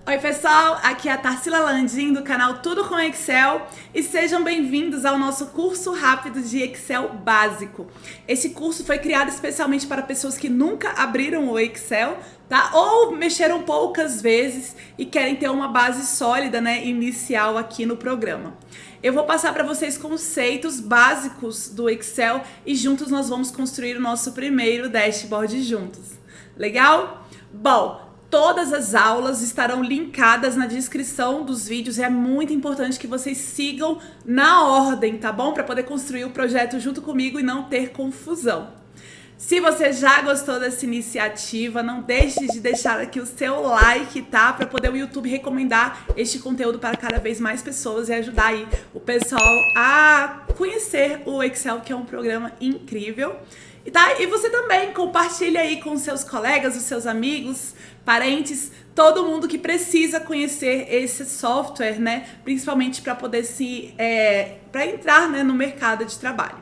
Oi pessoal, aqui é a Tarsila Landim do canal Tudo com Excel e sejam bem-vindos ao nosso curso rápido de Excel básico. Esse curso foi criado especialmente para pessoas que nunca abriram o Excel, tá? Ou mexeram poucas vezes e querem ter uma base sólida, né, inicial aqui no programa. Eu vou passar para vocês conceitos básicos do Excel e juntos nós vamos construir o nosso primeiro dashboard juntos. Legal? Bom, todas as aulas estarão linkadas na descrição dos vídeos e é muito importante que vocês sigam na ordem, tá bom? Para poder construir o projeto junto comigo e não ter confusão. Se você já gostou dessa iniciativa, não deixe de deixar aqui o seu like, tá? Para poder o YouTube recomendar este conteúdo para cada vez mais pessoas e ajudar aí o pessoal a conhecer o Excel, que é um programa incrível. Tá? E você também compartilha aí com seus colegas, os seus amigos, parentes, todo mundo que precisa conhecer esse software, né? Principalmente para poder para entrar, né, no mercado de trabalho.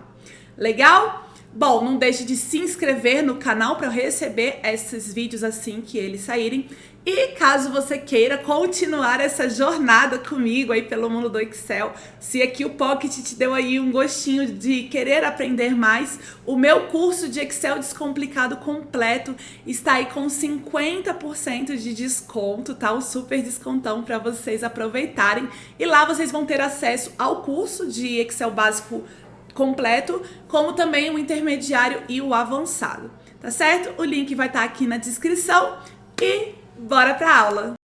Legal? Bom, não deixe de se inscrever no canal para receber esses vídeos assim que eles saírem. E caso você queira continuar essa jornada comigo aí pelo mundo do Excel, se aqui o Pocket te deu aí um gostinho de querer aprender mais, o meu curso de Excel Descomplicado completo está aí com 50% de desconto, tá? Um super descontão para vocês aproveitarem. E lá vocês vão ter acesso ao curso de Excel básico completo, como também o intermediário e o avançado, tá certo? O link vai estar aqui na descrição e bora pra aula!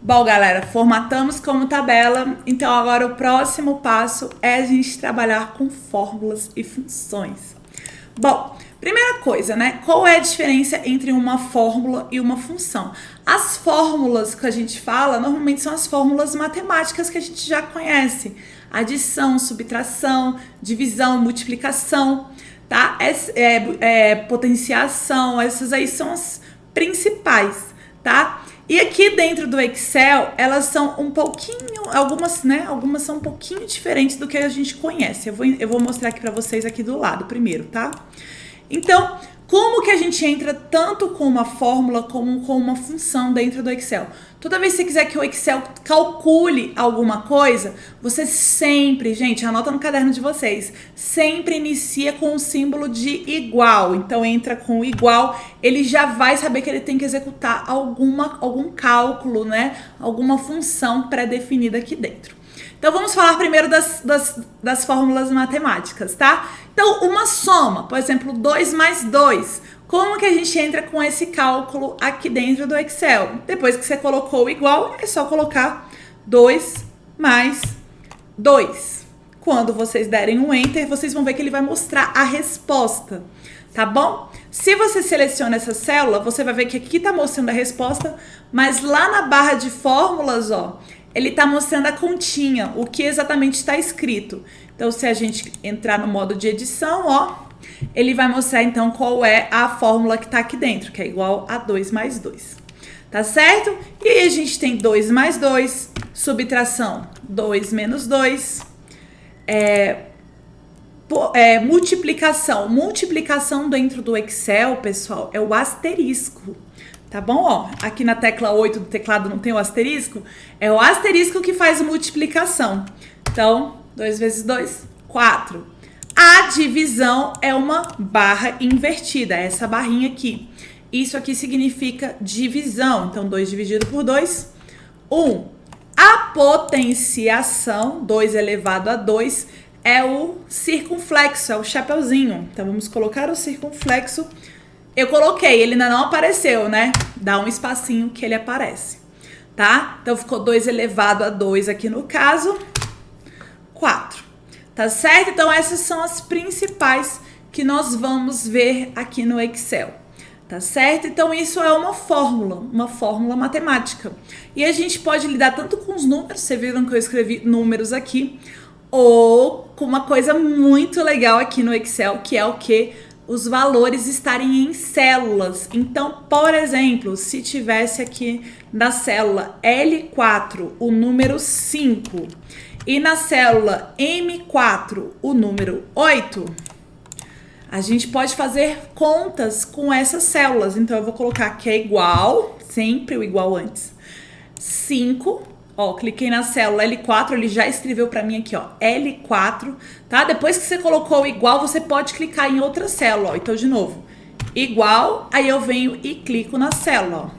Bom, galera, formatamos como tabela, então agora o próximo passo é a gente trabalhar com fórmulas e funções. Bom, primeira coisa, né? Qual é a diferença entre uma fórmula e uma função? As fórmulas que a gente fala, normalmente são as fórmulas matemáticas que a gente já conhece. Adição, subtração, divisão, multiplicação, tá? Potenciação, essas aí são as principais, tá? E aqui dentro do Excel, elas são um pouquinho, algumas são um pouquinho diferentes do que a gente conhece. Eu vou mostrar aqui para vocês aqui do lado primeiro, tá? Então, como que a gente entra tanto com uma fórmula como com uma função dentro do Excel? Toda vez que você quiser que o Excel calcule alguma coisa, você sempre, gente, anota no caderno de vocês, sempre inicia com o símbolo de igual. Então, entra com o igual, ele já vai saber que ele tem que executar algum cálculo, né? Alguma função pré-definida aqui dentro. Então, vamos falar primeiro das fórmulas matemáticas, tá? Então, uma soma, por exemplo, 2 mais 2. Como que a gente entra com esse cálculo aqui dentro do Excel? Depois que você colocou o igual, é só colocar 2 mais 2. Quando vocês derem um Enter, vocês vão ver que ele vai mostrar a resposta, tá bom? Se você seleciona essa célula, você vai ver que aqui tá mostrando a resposta, mas lá na barra de fórmulas, ó, ele tá mostrando a continha, o que exatamente está escrito. Então, se a gente entrar no modo de edição, ó, ele vai mostrar então qual é a fórmula que tá aqui dentro, que é igual a 2 mais 2. Tá certo? E aí a gente tem 2 mais 2, subtração 2 menos 2, multiplicação. Multiplicação dentro do Excel, pessoal, é o asterisco. Tá bom? Ó, aqui na tecla 8 do teclado não tem o asterisco? É o asterisco que faz multiplicação. Então, 2 vezes 2, 4. A divisão é uma barra invertida, essa barrinha aqui. Isso aqui significa divisão. Então, 2 dividido por 2, 1. A potenciação, 2 elevado a 2, é o circunflexo, é o chapeuzinho. Então, vamos colocar o circunflexo. Eu coloquei, ele ainda não apareceu, né? Dá um espacinho que ele aparece, tá? Então, ficou 2 elevado a 2 aqui no caso, 4, tá certo? Então, essas são as principais que nós vamos ver aqui no Excel, tá certo? Então, isso é uma fórmula matemática. E a gente pode lidar tanto com os números, vocês viram que eu escrevi números aqui, ou com uma coisa muito legal aqui no Excel, que é o quê? Os valores estarem em células. Então, por exemplo, se tivesse aqui na célula L4 o número 5 e na célula M4 o número 8, a gente pode fazer contas com essas células. Então, eu vou colocar que é igual, sempre o igual antes, 5. Ó, cliquei na célula L4, ele já escreveu para mim aqui, ó, L4, tá? Depois que você colocou o igual, você pode clicar em outra célula, ó. Então, de novo, igual, aí eu venho e clico na célula,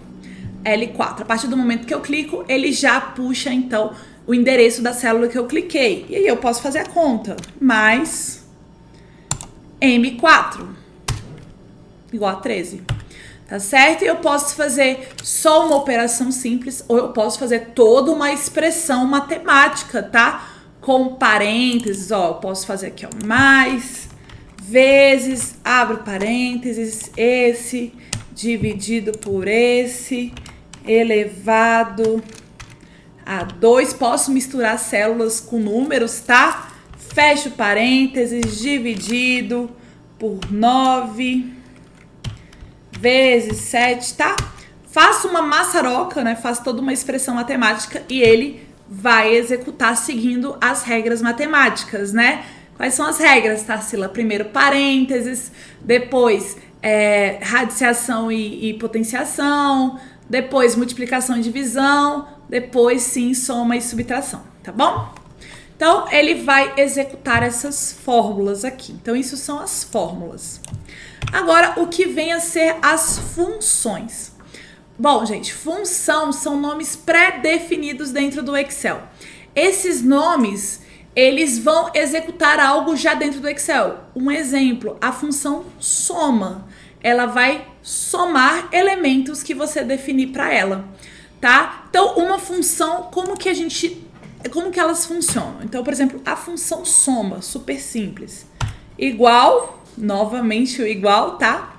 ó, L4. A partir do momento que eu clico, ele já puxa, então, o endereço da célula que eu cliquei. E aí eu posso fazer a conta, mais M4, igual a 13. Tá certo? E eu posso fazer só uma operação simples ou eu posso fazer toda uma expressão matemática, tá? Com parênteses, ó, eu posso fazer aqui, ó, mais, vezes, abro parênteses, esse, dividido por esse, elevado a 2. Posso misturar células com números, tá? Fecho parênteses, dividido por 9... vezes 7, tá? Faço uma maçaroca, né? Faço toda uma expressão matemática e ele vai executar seguindo as regras matemáticas, né? Quais são as regras, Tarsila? Primeiro parênteses, depois radiciação e potenciação, depois multiplicação e divisão, depois sim soma e subtração, tá bom? Então, ele vai executar essas fórmulas aqui. Então, isso são as fórmulas. Agora, o que vem a ser as funções? Bom, gente, função são nomes pré-definidos dentro do Excel. Esses nomes, eles vão executar algo já dentro do Excel. Um exemplo, a função soma. Ela vai somar elementos que você definir para ela, tá? Então, uma função, como que elas funcionam? Então, por exemplo, a função soma, super simples. Igual... novamente o igual, tá?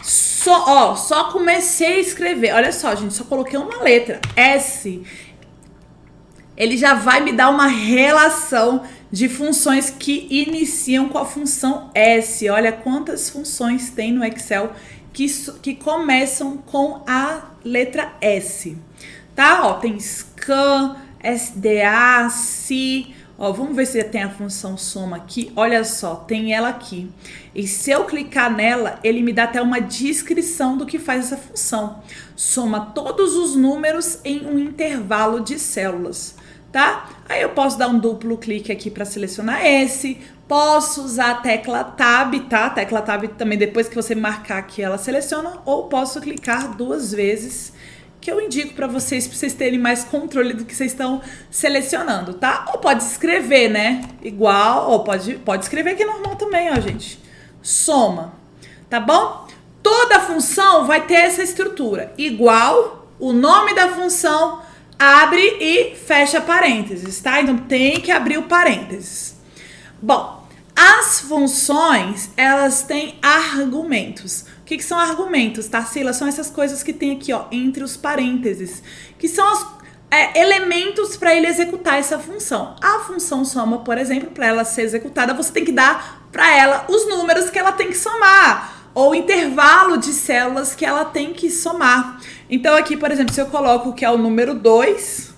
Só comecei a escrever. Olha só, gente, só coloquei uma letra, S. Ele já vai me dar uma relação de funções que iniciam com a função S. Olha quantas funções tem no Excel que começam com a letra S, tá? Ó, tem scan, SDA, SI... Ó, vamos ver se tem a função soma aqui. Olha só, tem ela aqui. E se eu clicar nela, ele me dá até uma descrição do que faz essa função. Soma todos os números em um intervalo de células, tá? Aí eu posso dar um duplo clique aqui para selecionar esse. Posso usar a tecla Tab, tá? A tecla Tab também, depois que você marcar aqui, ela seleciona. Ou posso clicar 2 vezes, que eu indico para vocês terem mais controle do que vocês estão selecionando, tá? Ou pode escrever, né? Igual, ou pode escrever aqui normal também, ó, gente. Soma, tá bom? Toda função vai ter essa estrutura. Igual, o nome da função, abre e fecha parênteses, tá? Então, tem que abrir o parênteses. Bom, as funções, elas têm argumentos. O que são argumentos, Tarsila? São essas coisas que tem aqui, ó, entre os parênteses, que são os elementos para ele executar essa função. A função soma, por exemplo, para ela ser executada, você tem que dar para ela os números que ela tem que somar, ou o intervalo de células que ela tem que somar. Então aqui, por exemplo, se eu coloco que é o número 2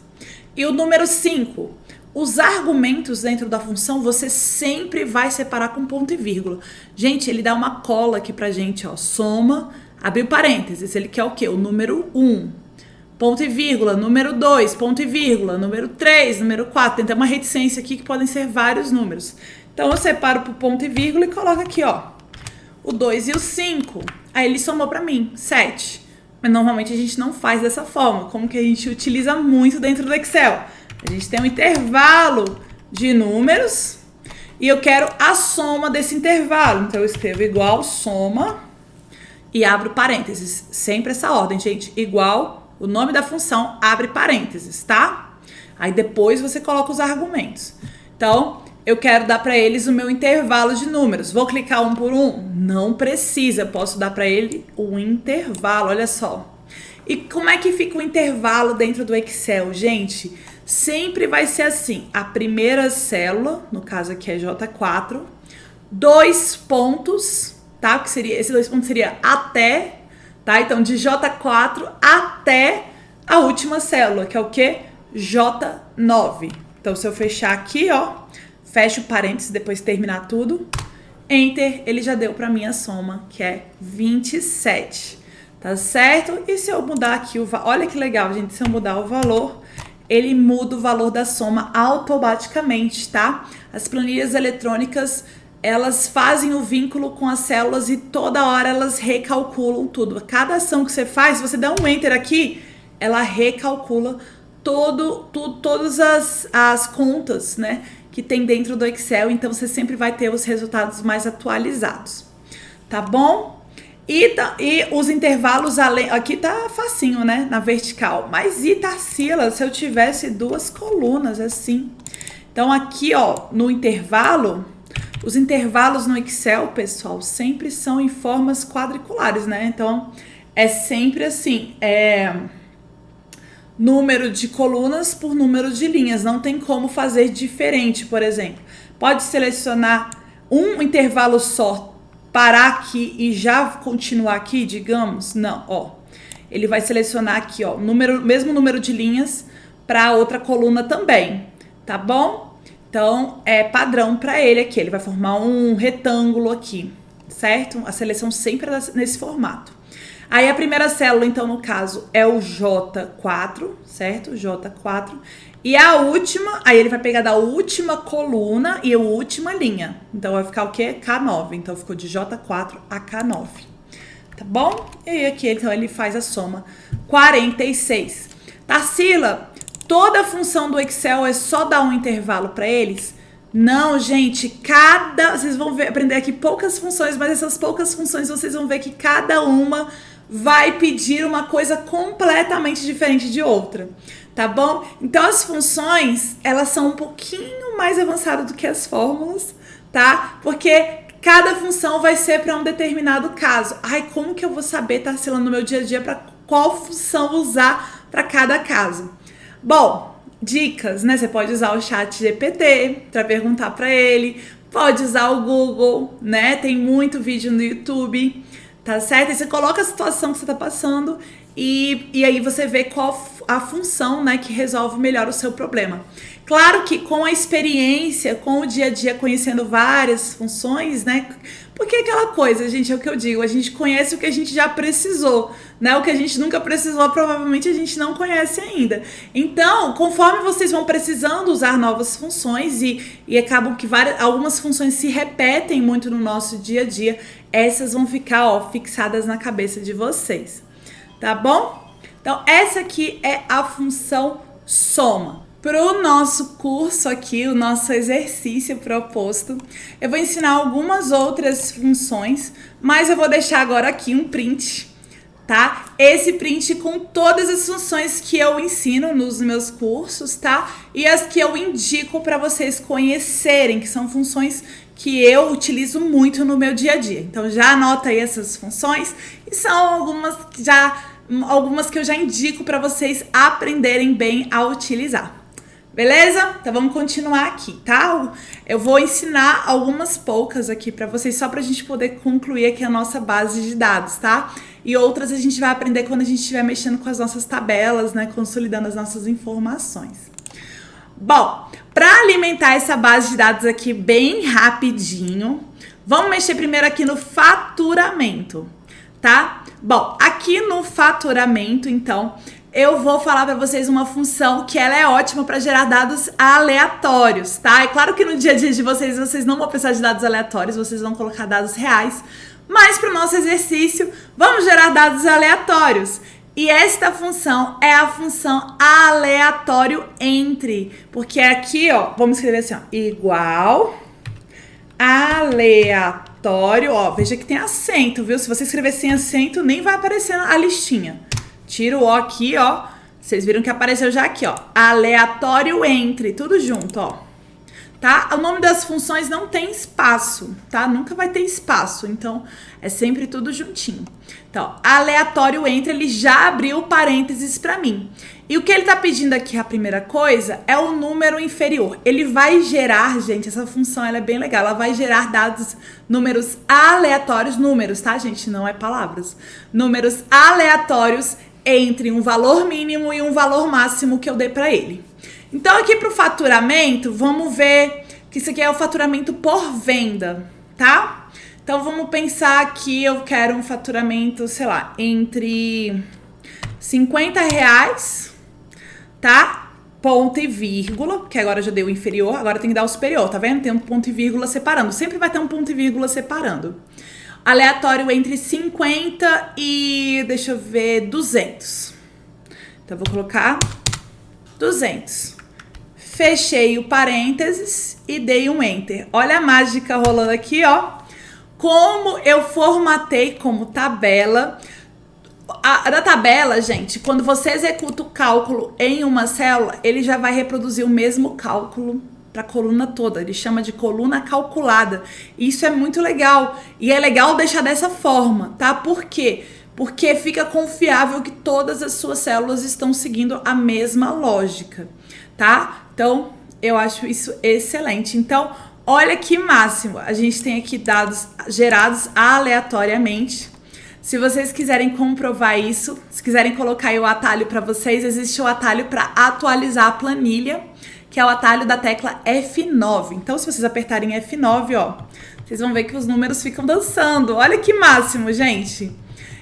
e o número 5, os argumentos dentro da função você sempre vai separar com ponto e vírgula. Gente, ele dá uma cola aqui pra gente, ó. Soma, abriu parênteses. Ele quer o quê? O número 1. Ponto e vírgula, número 2, ponto e vírgula, número 3, número 4. Tem até uma reticência aqui que podem ser vários números. Então eu separo por ponto e vírgula e coloco aqui, ó, o 2 e o 5. Aí ele somou pra mim, 7. Mas normalmente a gente não faz dessa forma, como que a gente utiliza muito dentro do Excel. A gente tem um intervalo de números e eu quero a soma desse intervalo. Então eu escrevo igual soma e abro parênteses. Sempre essa ordem, gente. Igual o nome da função, abre parênteses, tá? Aí depois você coloca os argumentos. Então, eu quero dar para eles o meu intervalo de números. Vou clicar um por um? Não precisa. Eu posso dar para ele um intervalo, olha só. E como é que fica o intervalo dentro do Excel, gente? Sempre vai ser assim, a primeira célula, no caso aqui é J4, 2 pontos, tá? Que seria, esse 2 pontos seria até, tá? Então, de J4 até a última célula, que é o quê? J9. Então, se eu fechar aqui, ó, fecho parênteses, depois terminar tudo, Enter, ele já deu para mim a soma, que é 27, tá certo? E se eu mudar aqui o valor, olha que legal, gente, se eu mudar o valor, ele muda o valor da soma automaticamente, tá? As planilhas eletrônicas, elas fazem o vínculo com as células e toda hora elas recalculam tudo. Cada ação que você faz, se você der um Enter aqui, ela recalcula todas as contas, né, que tem dentro do Excel, então você sempre vai ter os resultados mais atualizados, tá bom? E os intervalos, aqui tá facinho, né, na vertical, mas e Tarsila, se eu tivesse duas colunas assim? Então aqui, ó, no intervalo, os intervalos no Excel, pessoal, sempre são em formas quadriculares, né, então é sempre assim, número de colunas por número de linhas, não tem como fazer diferente, por exemplo. Pode selecionar um intervalo só, parar aqui e já continuar aqui, digamos? Não, ó. Ele vai selecionar aqui, ó, mesmo número de linhas para outra coluna também, tá bom? Então, é padrão para ele aqui, ele vai formar um retângulo aqui, certo? A seleção sempre é nesse formato. Aí a primeira célula, então, no caso, é o J4, certo? J4. E a última, aí ele vai pegar da última coluna e a última linha. Então, vai ficar o quê? K9. Então, ficou de J4 a K9. Tá bom? E aí aqui, então, ele faz a soma 46. Tarsila, toda a função do Excel é só dar um intervalo para eles? Não, gente, vocês vão aprender aqui poucas funções, mas essas poucas funções vocês vão ver que cada uma vai pedir uma coisa completamente diferente de outra, tá bom? Então as funções, elas são um pouquinho mais avançadas do que as fórmulas, tá? Porque cada função vai ser para um determinado caso. Ai, como que eu vou saber, Tarsila, no meu dia a dia, para qual função usar para cada caso? Bom, dicas, né? Você pode usar o ChatGPT para perguntar para ele, pode usar o Google, né? Tem muito vídeo no YouTube, tá certo? E você coloca a situação que você tá passando e aí você vê qual a função, né, que resolve melhor o seu problema. Claro que com a experiência, com o dia a dia, conhecendo várias funções, né? Porque aquela coisa, gente, é o que eu digo, a gente conhece o que a gente já precisou, né? O que a gente nunca precisou, provavelmente a gente não conhece ainda. Então, conforme vocês vão precisando usar novas funções e acabam que algumas funções se repetem muito no nosso dia a dia, essas vão ficar, ó, fixadas na cabeça de vocês, tá bom? Então, essa aqui é a função soma. Para o nosso curso aqui, o nosso exercício proposto, eu vou ensinar algumas outras funções, mas eu vou deixar agora aqui um print, tá? Esse print com todas as funções que eu ensino nos meus cursos, tá? E as que eu indico para vocês conhecerem, que são funções que eu utilizo muito no meu dia a dia. Então já anota aí essas funções e são algumas que eu já indico para vocês aprenderem bem a utilizar. Beleza? Então vamos continuar aqui, tá? Eu vou ensinar algumas poucas aqui pra vocês, só pra gente poder concluir aqui a nossa base de dados, tá? E outras a gente vai aprender quando a gente estiver mexendo com as nossas tabelas, né? Consolidando as nossas informações. Bom, pra alimentar essa base de dados aqui bem rapidinho, vamos mexer primeiro aqui no faturamento, tá? Bom, aqui no faturamento, então, eu vou falar para vocês uma função que ela é ótima para gerar dados aleatórios, tá? É claro que no dia a dia de vocês não vão precisar de dados aleatórios, vocês vão colocar dados reais, mas para o nosso exercício, vamos gerar dados aleatórios. E esta função é a função aleatório entre, porque aqui, ó, vamos escrever assim, ó, igual aleatório, ó, veja que tem acento, viu? Se você escrever sem acento, nem vai aparecer a listinha. Tira o O aqui, ó. Vocês viram que apareceu já aqui, ó. Aleatório entre, tudo junto, ó. Tá? O nome das funções não tem espaço, tá? Nunca vai ter espaço, então é sempre tudo juntinho. Então, aleatório entre, ele já abriu parênteses pra mim. E o que ele tá pedindo aqui, a primeira coisa, é o número inferior. Ele vai gerar, gente, essa função ela é bem legal, ela vai gerar dados, números aleatórios, números, tá, gente? Não é palavras. Números aleatórios entre um valor mínimo e um valor máximo que eu dei para ele. Então aqui para o faturamento, vamos ver que isso aqui é o faturamento por venda, tá? Então vamos pensar que eu quero um faturamento, sei lá, entre R$50, tá? Ponto e vírgula, que agora já deu o inferior, agora tem que dar o superior, tá vendo? Tem um ponto e vírgula separando, sempre vai ter um ponto e vírgula separando. Aleatório entre 50 e, deixa eu ver, 200. Então, eu vou colocar 200. Fechei o parênteses e dei um enter. Olha a mágica rolando aqui, ó. Como eu formatei como tabela. Da tabela, gente, quando você executa o cálculo em uma célula, ele já vai reproduzir o mesmo cálculo para a coluna toda. Ele chama de coluna calculada. Isso é muito legal. E é legal deixar dessa forma, tá? Por quê? Porque fica confiável que todas as suas células estão seguindo a mesma lógica, tá? Então, eu acho isso excelente. Então, olha que máximo. A gente tem aqui dados gerados aleatoriamente. Se vocês quiserem comprovar isso, se quiserem colocar aí o atalho para vocês, existe o atalho para atualizar a planilha, que é o atalho da tecla F9. Então, se vocês apertarem F9, ó, vocês vão ver que os números ficam dançando. Olha que máximo, gente.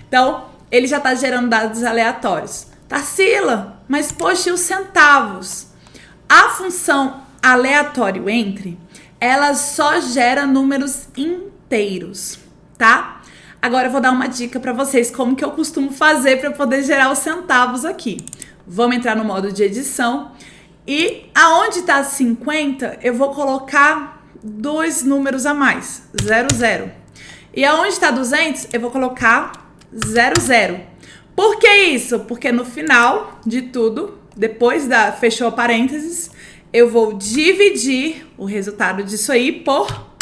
Então, ele já está gerando dados aleatórios. Tarsila, mas poxa, e os centavos? A função aleatório entre, ela só gera números inteiros, tá? Agora eu vou dar uma dica para vocês como que eu costumo fazer para poder gerar os centavos aqui. Vamos entrar no modo de edição e aonde está 50 eu vou colocar dois números a mais, 00. E aonde está 200 eu vou colocar 00. Por que isso? Porque no final de tudo, depois da fechou parênteses, eu vou dividir o resultado disso aí por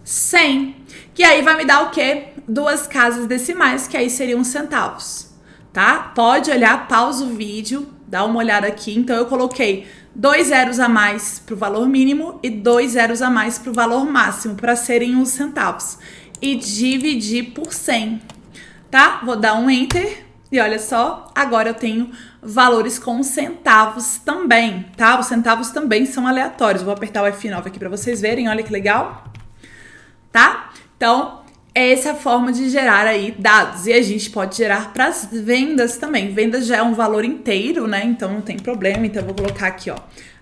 100. Que aí vai me dar o quê? Duas casas decimais, que aí seriam centavos, tá? Pode olhar, pausa o vídeo, dá uma olhada aqui. Então, eu coloquei 2 zeros a mais para o valor mínimo e 2 zeros a mais para o valor máximo, para serem os centavos. E dividir por 100, tá? Vou dar um Enter e olha só, agora eu tenho valores com centavos também, tá? Os centavos também são aleatórios. Vou apertar o F9 aqui para vocês verem, olha que legal, tá? Então, essa é a forma de gerar aí dados. E a gente pode gerar para as vendas também. Vendas já é um valor inteiro, né? Então não tem problema. Então eu vou colocar aqui, ó,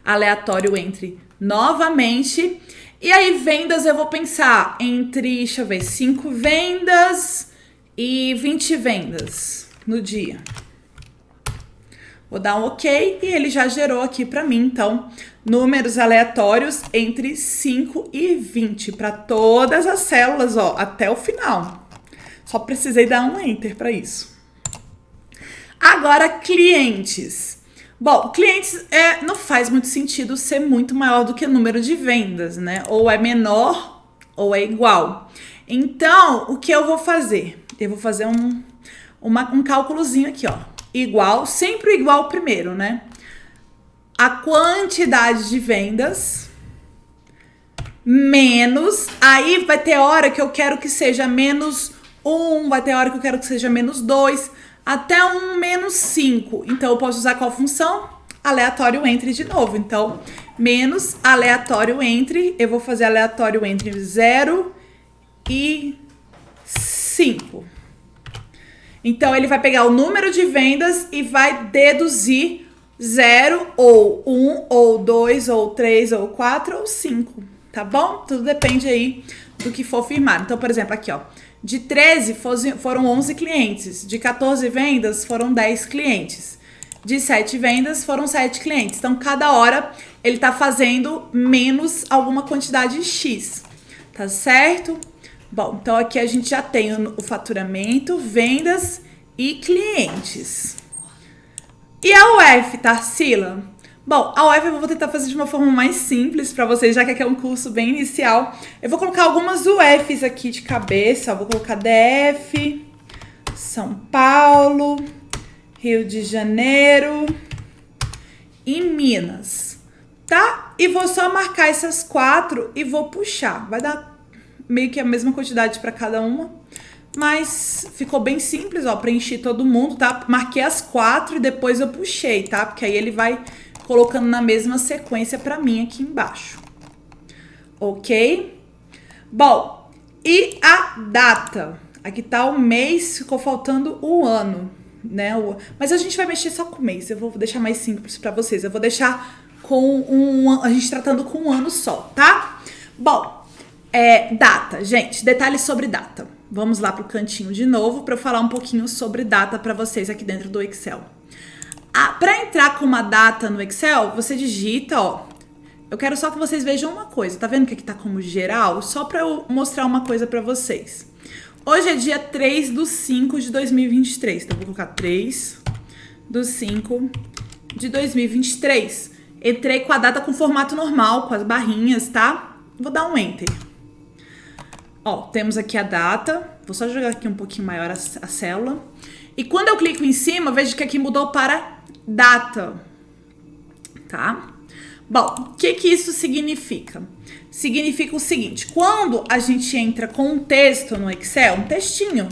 aleatório entre novamente. E aí vendas eu vou pensar entre, deixa eu ver, 5 vendas e 20 vendas no dia. Vou dar um OK e ele já gerou aqui para mim, então, números aleatórios entre 5 e 20 para todas as células, ó, até o final. Só precisei dar um Enter para isso. Agora, clientes. Bom, clientes não faz muito sentido ser muito maior do que o número de vendas, né? Ou é menor ou é igual. Então, o que eu vou fazer? Eu vou fazer um cálculozinho aqui, ó. Igual, sempre igual primeiro, né? A quantidade de vendas menos, aí vai ter hora que eu quero que seja menos 1, vai ter hora que eu quero que seja menos 2, até um menos 5. Então, eu posso usar qual função? Aleatório entre de novo. Então, menos aleatório entre, eu vou fazer aleatório entre 0 e 5. Então, ele vai pegar o número de vendas e vai deduzir 0 ou 1 ou 2 ou 3 ou 4 ou 5, tá bom? Tudo depende aí do que for firmado. Então, por exemplo, aqui, ó, de 13 foram 11 clientes, de 14 vendas foram 10 clientes, de 7 vendas foram 7 clientes. Então, cada hora ele tá fazendo menos alguma quantidade X, tá certo? Bom, então aqui a gente já tem o faturamento, vendas e clientes. E a UF, Tarsila? Bom, a UF eu vou tentar fazer de uma forma mais simples para vocês, já que aqui é um curso bem inicial. Eu vou colocar algumas UFs aqui de cabeça. Vou colocar DF, São Paulo, Rio de Janeiro e Minas, tá? E vou só marcar essas 4 e vou puxar. Vai dar meio que a mesma quantidade para cada uma, mas ficou bem simples, ó, preenchi todo mundo, tá? Marquei as 4 e depois eu puxei, tá? Porque aí ele vai colocando na mesma sequência para mim aqui embaixo. Ok? Bom, E a data. Aqui tá o mês, ficou faltando o ano, né? Mas a gente vai mexer só com o mês. Eu vou deixar mais simples para vocês. Eu vou deixar com a gente tratando com um ano só, tá? Bom, data, gente. Detalhes sobre data. Vamos lá pro cantinho de novo para eu falar um pouquinho sobre data para vocês aqui dentro do Excel. Para entrar com uma data no Excel, você digita, ó. Eu quero só que vocês vejam uma coisa. Tá vendo que aqui tá como geral? Só para eu mostrar uma coisa para vocês. Hoje é dia 3/5/2023. Então, eu vou colocar 3/5/2023. Entrei com a data com formato normal, com as barrinhas, tá? Vou dar um Enter. Ó, temos aqui a data. Vou só jogar aqui um pouquinho maior a célula. E quando eu clico em cima, vejo que aqui mudou para data. Tá? Bom, o que isso significa? Significa o seguinte, quando a gente entra com um texto no Excel, um textinho,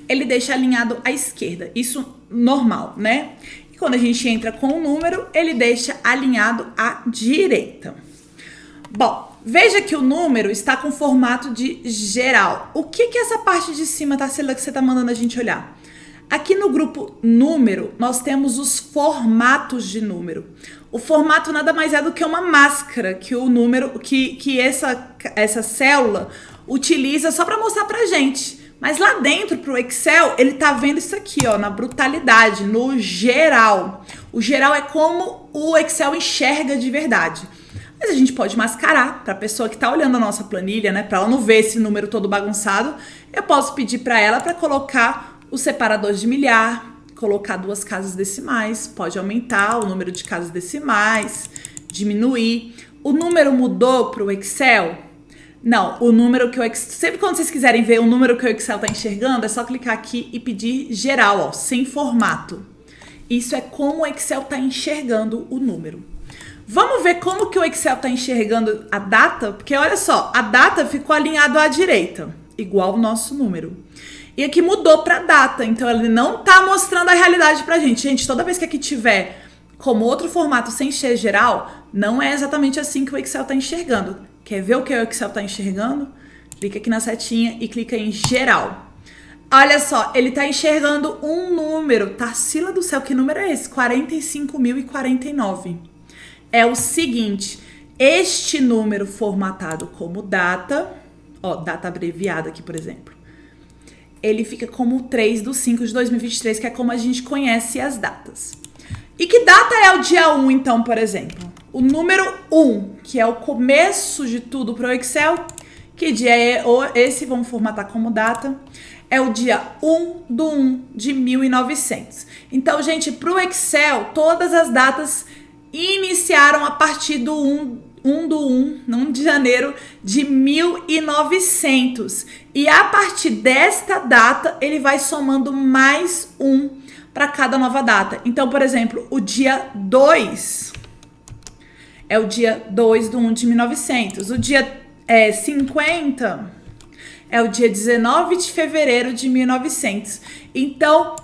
ele deixa alinhado à esquerda. Isso normal, né? E quando a gente entra com um número, ele deixa alinhado à direita. Bom, veja que o número está com formato de geral. O que essa parte de cima, Tarsila, que você está mandando a gente olhar? Aqui no grupo número, nós temos os formatos de número. O formato nada mais é do que uma máscara que o número, que essa célula utiliza só para mostrar pra gente. Mas lá dentro, pro Excel, ele tá vendo isso aqui, ó, na brutalidade, no geral. O geral é como o Excel enxerga de verdade. Mas a gente pode mascarar para a pessoa que tá olhando a nossa planilha, né, para ela não ver esse número todo bagunçado. Eu posso pedir para ela para colocar o separador de milhar, colocar 2 casas decimais, pode aumentar o número de casas decimais, diminuir. O número mudou para o Excel? Não, o número que o Excel... Sempre quando vocês quiserem ver o número que o Excel está enxergando, é só clicar aqui e pedir geral, ó, sem formato. Isso é como o Excel está enxergando o número. Vamos ver como que o Excel está enxergando a data? Porque olha só, a data ficou alinhada à direita, igual o nosso número. E aqui mudou para data, então ele não tá mostrando a realidade pra gente. Gente, toda vez que aqui tiver como outro formato sem ser geral, não é exatamente assim que o Excel tá enxergando. Quer ver o que o Excel tá enxergando? Clica aqui na setinha e clica em geral. Olha só, ele tá enxergando um número. Tarsila do céu, que número é esse? 45.049. É o seguinte, este número formatado como data, ó, data abreviada aqui, por exemplo, ele fica como 3/5/2023, que é como a gente conhece as datas. E que data é o dia 1, então, por exemplo? O número 1, que é o começo de tudo para o Excel. Que dia é esse? Vamos formatar como data. É o dia 1/1/1900. Então, gente, para o Excel, todas as datas iniciaram a partir do 1 de janeiro de 1900. E a partir desta data, ele vai somando mais 1 para cada nova data. Então, por exemplo, o dia 2 é o dia 2/1/1900. O dia 50 é o dia 19 de fevereiro de 1900. Então,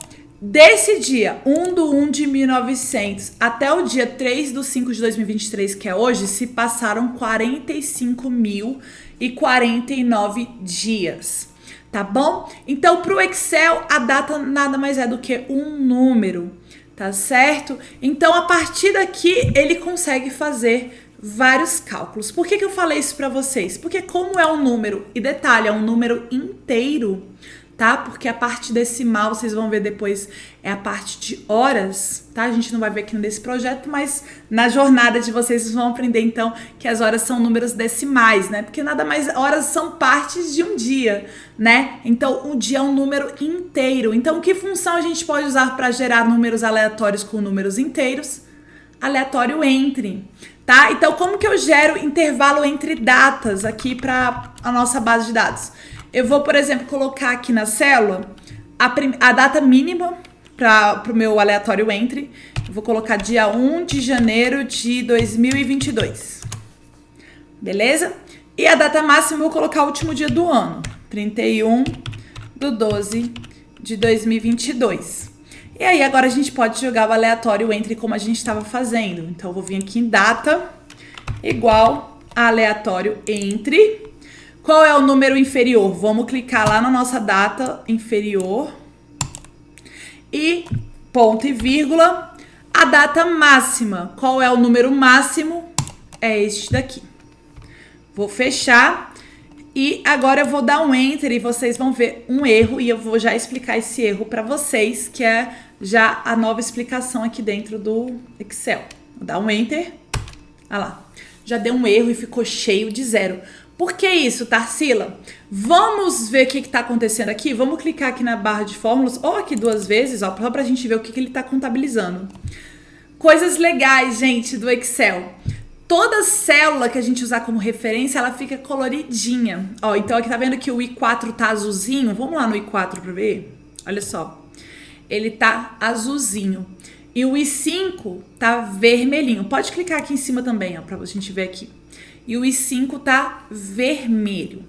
desse dia 1/1/1900 até o dia 3/5/2023, que é hoje, se passaram 45.049 dias, tá bom? Então, para o Excel, a data nada mais é do que um número, tá certo? Então, a partir daqui, ele consegue fazer vários cálculos. Por que eu falei isso para vocês? Porque como é um número, e detalhe, é um número inteiro, tá? Porque a parte decimal, vocês vão ver depois, é a parte de horas, tá? A gente não vai ver aqui nesse projeto, mas na jornada de vocês vão aprender, então, que as horas são números decimais, né? Porque nada mais, horas são partes de um dia, né? Então, um dia é um número inteiro. Então, que função a gente pode usar para gerar números aleatórios com números inteiros? Aleatório entre, tá? Então, como que eu gero intervalo entre datas aqui para a nossa base de dados? Eu vou, por exemplo, colocar aqui na célula a data mínima para o meu aleatório entre. Eu vou colocar dia 1 de janeiro de 2022. Beleza? E a data máxima eu vou colocar o último dia do ano. 31/12/2022. E aí, agora a gente pode jogar o aleatório entre como a gente estava fazendo. Então, eu vou vir aqui em data igual a aleatório entre. Qual é o número inferior? Vamos clicar lá na nossa data inferior. E ponto e vírgula. A data máxima. Qual é o número máximo? É este daqui. Vou fechar. E agora eu vou dar um Enter e vocês vão ver um erro. E eu vou já explicar esse erro para vocês, que é já a nova explicação aqui dentro do Excel. Vou dar um Enter. Olha lá. Já deu um erro e ficou cheio de 0. Por que isso, Tarsila? Vamos ver o que está acontecendo aqui? Vamos clicar aqui na barra de fórmulas, ou aqui 2 vezes, ó, só para a gente ver o que ele está contabilizando. Coisas legais, gente, do Excel. Toda célula que a gente usar como referência, ela fica coloridinha. Ó, então aqui tá vendo que o I4 tá azulzinho? Vamos lá no I4 para ver? Olha só. Ele tá azulzinho. E o I5 tá vermelhinho. Pode clicar aqui em cima também, ó, pra gente ver aqui. E o I5 tá vermelho.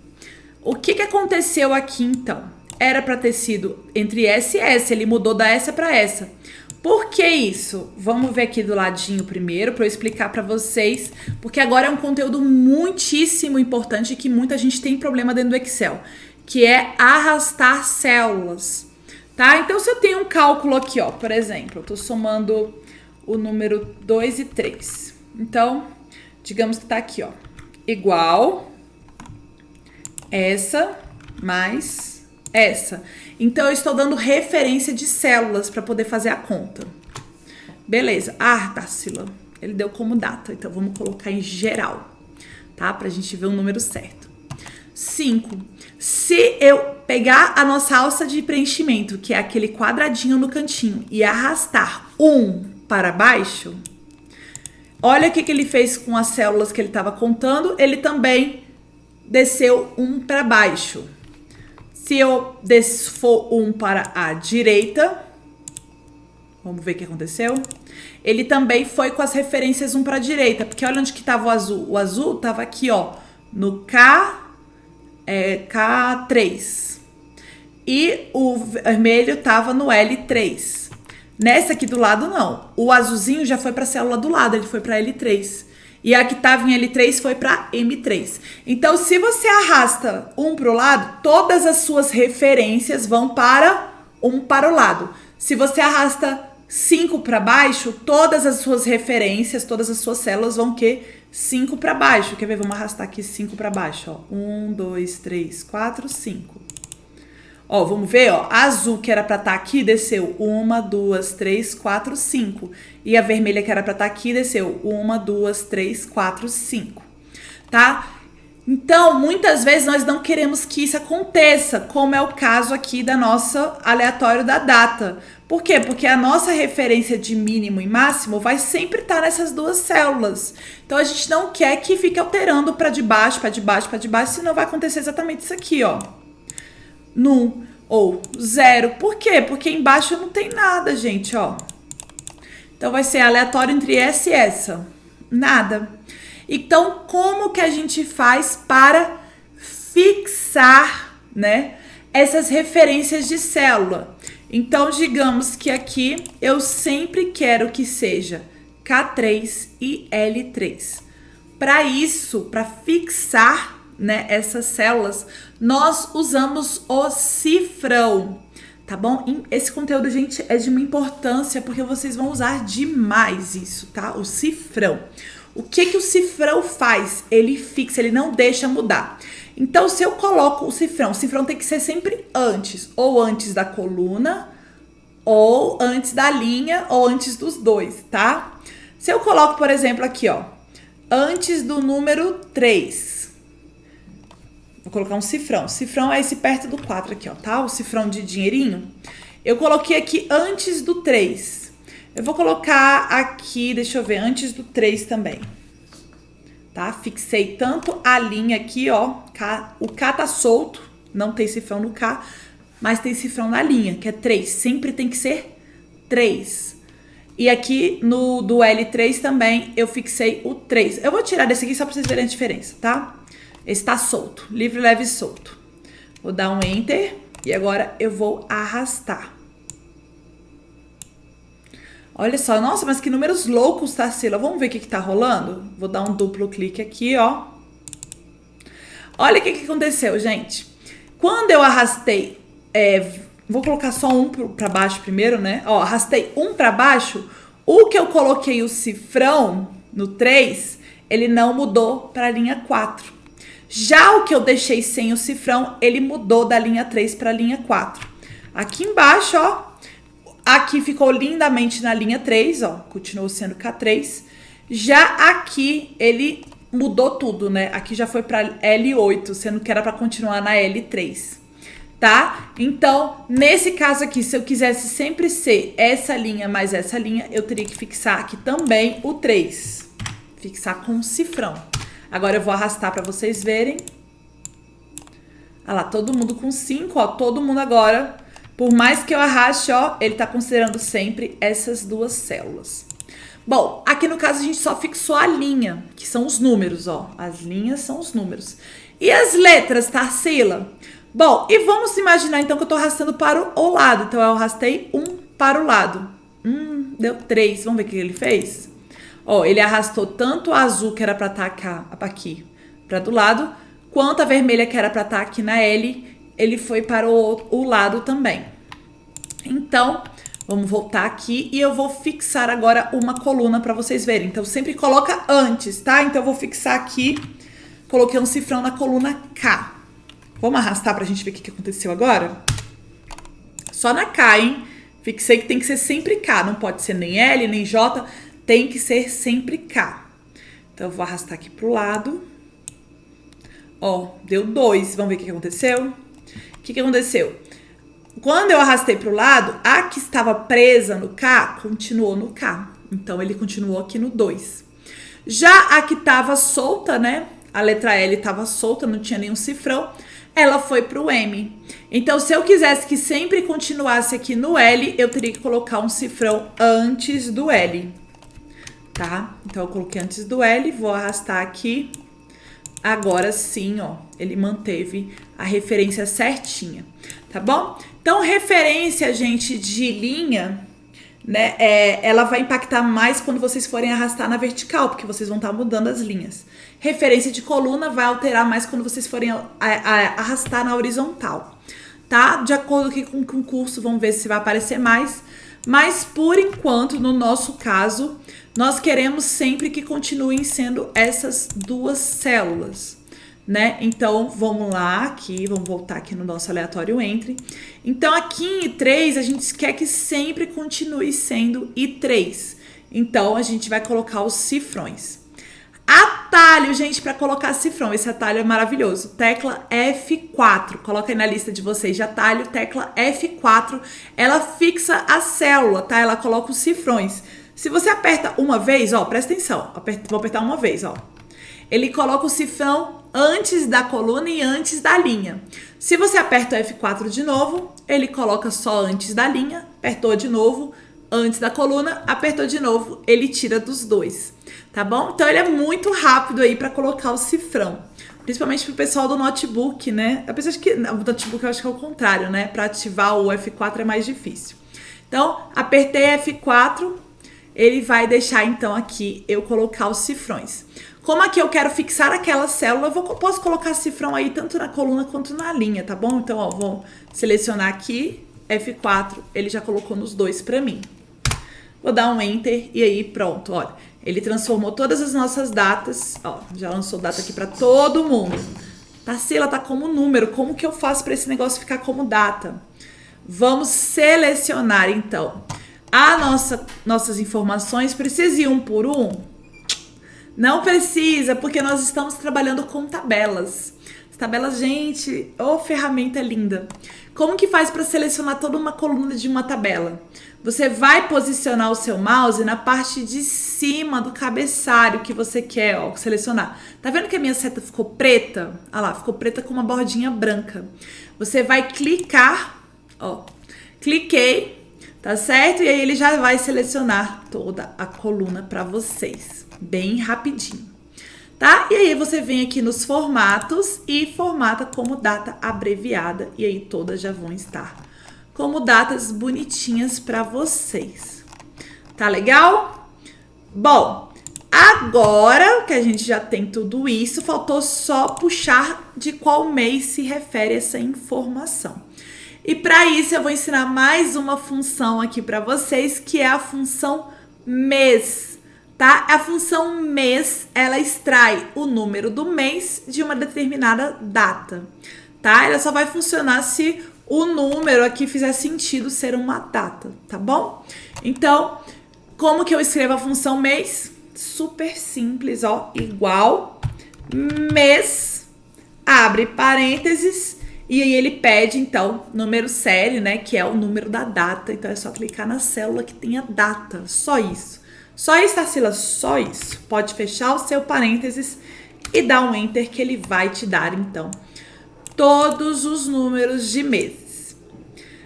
O que aconteceu aqui, então? Era para ter sido entre S e S. Ele mudou da essa para essa. Por que isso? Vamos ver aqui do ladinho primeiro, para eu explicar para vocês. Porque agora é um conteúdo muitíssimo importante que muita gente tem problema dentro do Excel. Que é arrastar células. Tá? Então, se eu tenho um cálculo aqui, ó, por exemplo, eu tô somando o número 2 e 3. Então, digamos que tá aqui, ó, igual essa mais essa. Então, eu estou dando referência de células para poder fazer a conta. Beleza. Ah, Tarsila, ele deu como data. Então, vamos colocar em geral, tá? Pra gente ver o número certo. 5. Se eu pegar a nossa alça de preenchimento, que é aquele quadradinho no cantinho, e arrastar 1 para baixo, olha o que ele fez com as células que ele estava contando. Ele também desceu 1 para baixo. Se eu for 1 para a direita, vamos ver o que aconteceu. Ele também foi com as referências 1 para a direita, porque olha onde que estava o azul. O azul estava aqui, ó, no K3. E o vermelho estava no L3. Nessa aqui do lado, não. O azulzinho já foi para a célula do lado, ele foi para L3. E a que estava em L3 foi para M3. Então, se você arrasta 1 para o lado, todas as suas referências vão para 1 para o lado. Se você arrasta 5 para baixo, todas as suas referências, todas as suas células vão que 5 para baixo. Quer ver? Vamos arrastar aqui 5 para baixo, ó. 1, 2, 3, 4, 5. Ó, vamos ver, ó. A azul que era para estar aqui desceu 1, 2, 3, 4, 5. E a vermelha que era para estar aqui desceu 1, 2, 3, 4, 5. Tá? Então, muitas vezes nós não queremos que isso aconteça, como é o caso aqui da nossa aleatório da data. Por quê? Porque a nossa referência de mínimo e máximo vai sempre estar nessas duas células. Então, a gente não quer que fique alterando para de baixo, para de baixo, para de baixo, senão vai acontecer exatamente isso aqui, ó. Num ou 0. Por quê? Porque embaixo não tem nada, gente, ó. Então, vai ser aleatório entre essa e essa. Nada. Então, como que a gente faz para fixar, né, essas referências de célula? Então, digamos que aqui eu sempre quero que seja K3 e L3. Para isso, para fixar, né, essas células, nós usamos o cifrão, tá bom? Esse conteúdo, gente, é de uma importância porque vocês vão usar demais isso, tá? O cifrão. O que o cifrão faz? Ele fixa, ele não deixa mudar. Então, se eu coloco o cifrão tem que ser sempre antes, ou antes da coluna, ou antes da linha, ou antes dos dois, tá? Se eu coloco, por exemplo, aqui, ó, antes do número 3, vou colocar um cifrão. Cifrão é esse perto do 4 aqui, ó, tá? O cifrão de dinheirinho. Eu coloquei aqui antes do 3. Eu vou colocar aqui, deixa eu ver, antes do 3 também. Tá? Fixei tanto a linha aqui, ó. O K tá solto, não tem cifrão no K, mas tem cifrão na linha, que é 3. Sempre tem que ser 3. E aqui no do L3 também eu fixei o 3. Eu vou tirar desse aqui só pra vocês verem a diferença, tá? Esse tá solto, livre, leve e solto. Vou dar um Enter e agora eu vou arrastar. Olha só, nossa, mas que números loucos, Tarsila. Vamos ver o que tá rolando? Vou dar um duplo clique aqui, ó. Olha o que aconteceu, gente. Quando eu arrastei, vou colocar só um para baixo primeiro, né? Ó, arrastei um para baixo, o que eu coloquei o cifrão no 3, ele não mudou para a linha 4. Já o que eu deixei sem o cifrão, ele mudou da linha 3 para a linha 4. Aqui embaixo, ó, aqui ficou lindamente na linha 3, ó, continuou sendo K3. Já aqui, ele mudou tudo, né? Aqui já foi para L8, sendo que era para continuar na L3, tá? Então, nesse caso aqui, se eu quisesse sempre ser essa linha mais essa linha, eu teria que fixar aqui também o 3. Fixar com um cifrão. Agora eu vou arrastar para vocês verem. Olha lá, todo mundo com 5, ó, todo mundo agora. Por mais que eu arraste, ó, ele tá considerando sempre essas duas células. Bom, aqui no caso a gente só fixou a linha, que são os números, ó. As linhas são os números. E as letras, Tarsila? Bom, e vamos imaginar então que eu tô arrastando para o lado. Então eu arrastei um para o lado. Deu 3. Vamos ver o que ele fez? Ó, ele arrastou tanto a azul, que era pra estar aqui, para do lado, quanto a vermelha, que era pra estar aqui na L, ele foi para o lado também. Então, vamos voltar aqui e eu vou fixar agora uma coluna para vocês verem. Então, sempre coloca antes, tá? Então, eu vou fixar aqui, coloquei um cifrão na coluna K. Vamos arrastar pra gente ver o que aconteceu agora? Só na K, hein? Fixei que tem que ser sempre K, não pode ser nem L, nem J, tem que ser sempre K. Então, eu vou arrastar aqui pro lado. Ó, deu 2. Vamos ver o que aconteceu? O que aconteceu? Quando eu arrastei para o lado, a que estava presa no K, continuou no K. Então, ele continuou aqui no 2. Já a que estava solta, né? A letra L estava solta, não tinha nenhum cifrão. Ela foi para o M. Então, se eu quisesse que sempre continuasse aqui no L, eu teria que colocar um cifrão antes do L. Tá? Então, eu coloquei antes do L, vou arrastar aqui. Agora sim, ó, ele manteve a referência certinha, tá bom? Então, referência, gente, de linha, né, ela vai impactar mais quando vocês forem arrastar na vertical, porque vocês vão estar mudando as linhas. Referência de coluna vai alterar mais quando vocês forem arrastar na horizontal, tá? De acordo com o concurso, vamos ver se vai aparecer mais. Mas, por enquanto, no nosso caso, nós queremos sempre que continuem sendo essas duas células, né? Então, vamos lá aqui, vamos voltar aqui no nosso aleatório entre. Então, aqui em I3, a gente quer que sempre continue sendo I3. Então, a gente vai colocar os cifrões. Atalho, gente, para colocar cifrão. Esse atalho é maravilhoso. Tecla F4. Coloca aí na lista de vocês de atalho. Tecla F4. Ela fixa a célula, tá? Ela coloca os cifrões. Se você aperta uma vez, ó, presta atenção. Vou apertar uma vez, ó. Ele coloca o cifrão antes da coluna e antes da linha. Se você aperta o F4 de novo, ele coloca só antes da linha. Apertou de novo, antes da coluna. Apertou de novo, ele tira dos dois. Tá bom? Então, ele é muito rápido aí para colocar o cifrão. Principalmente pro pessoal do notebook, né? Apesar de que o notebook eu acho que é o contrário, né? Para ativar o F4 é mais difícil. Então, apertei F4, ele vai deixar, então, aqui eu colocar os cifrões. Como aqui eu quero fixar aquela célula, eu posso colocar cifrão aí tanto na coluna quanto na linha, tá bom? Então, ó, vou selecionar aqui, F4, ele já colocou nos dois para mim. Vou dar um Enter e aí pronto, olha. Ele transformou todas as nossas datas, ó, já lançou data aqui para todo mundo. Tarsila, tá como número, como que eu faço para esse negócio ficar como data? Vamos selecionar, então, nossas informações. Precisa ir um por um? Não precisa, porque nós estamos trabalhando com tabelas. As tabelas, gente, ô ferramenta linda. Como que faz para selecionar toda uma coluna de uma tabela? Você vai posicionar o seu mouse na parte de cima do cabeçalho que você quer, ó, selecionar. Tá vendo que a minha seta ficou preta? Ah lá, ficou preta com uma bordinha branca. Você vai clicar, ó, cliquei, tá certo? E aí ele já vai selecionar toda a coluna para vocês, bem rapidinho, tá? E aí você vem aqui nos formatos e formata como data abreviada e aí todas já vão estar como datas bonitinhas para vocês. Tá legal? Bom, Agora que a gente já tem tudo isso, faltou só puxar de qual mês se refere essa informação. E para isso eu vou ensinar mais uma função aqui para vocês, que é a função mês, tá? A função mês, ela extrai o número do mês de uma determinada data, tá? Ela só vai funcionar se o número aqui fizer sentido ser uma data, tá bom? Então, como que eu escrevo a função mês? Super simples, ó, igual mês, abre parênteses, e aí ele pede, então, número série, né, que é o número da data. Então é só clicar na célula que tem a data, só isso. Só isso, Tarsila, só isso. Pode fechar o seu parênteses e dar um enter que ele vai te dar, então, todos os números de meses.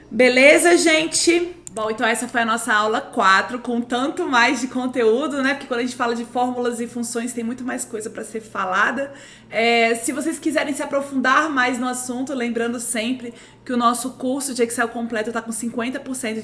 Beleza, gente? Bom, então essa foi a nossa aula 4, com tanto mais de conteúdo, né? Porque quando a gente fala de fórmulas e funções, tem muito mais coisa para ser falada. Se vocês quiserem se aprofundar mais no assunto, lembrando sempre que o nosso curso de Excel completo está com 50%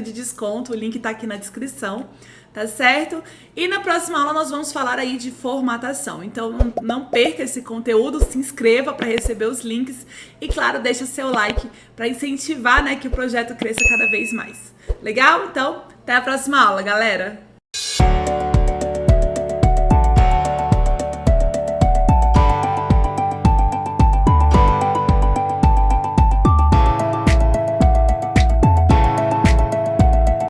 de desconto, o link está aqui na descrição, tá certo? E na próxima aula nós vamos falar aí de formatação. Então não perca esse conteúdo, se inscreva para receber os links e, claro, deixa seu like para incentivar, né, que o projeto cresça cada vez mais. Legal? Então, até a próxima aula, galera!